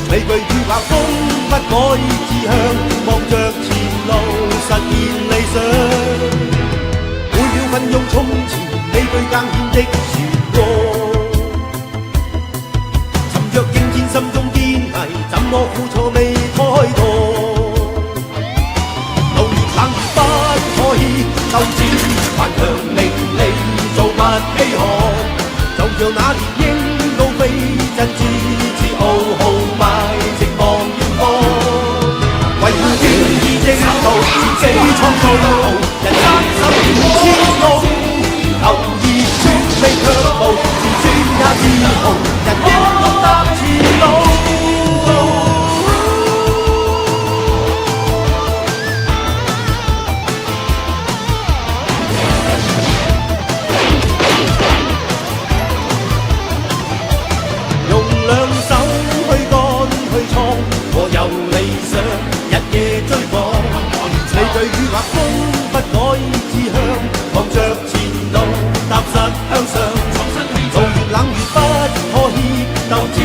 理據與畫風不改志向，望着前路實現理想。每秒奮勇衝前，理據更顯的曙光。沉着應戰，心中堅毅，怎麼苦楚未開拓？路越冷越不可以鬥志，頑強凌厲做不飢渴。就像那獵鷹高飛，真摯自傲豪邁，直望遠方。為了正義正道，自己創造路，人生10千路，留意絕未卻步，自尊也自豪，人應懂得前路。兩手去幹去創，和有理想日夜追趕。理據與畫風不改志向，望着前路踏實向上。路越冷越不妥協，鬥志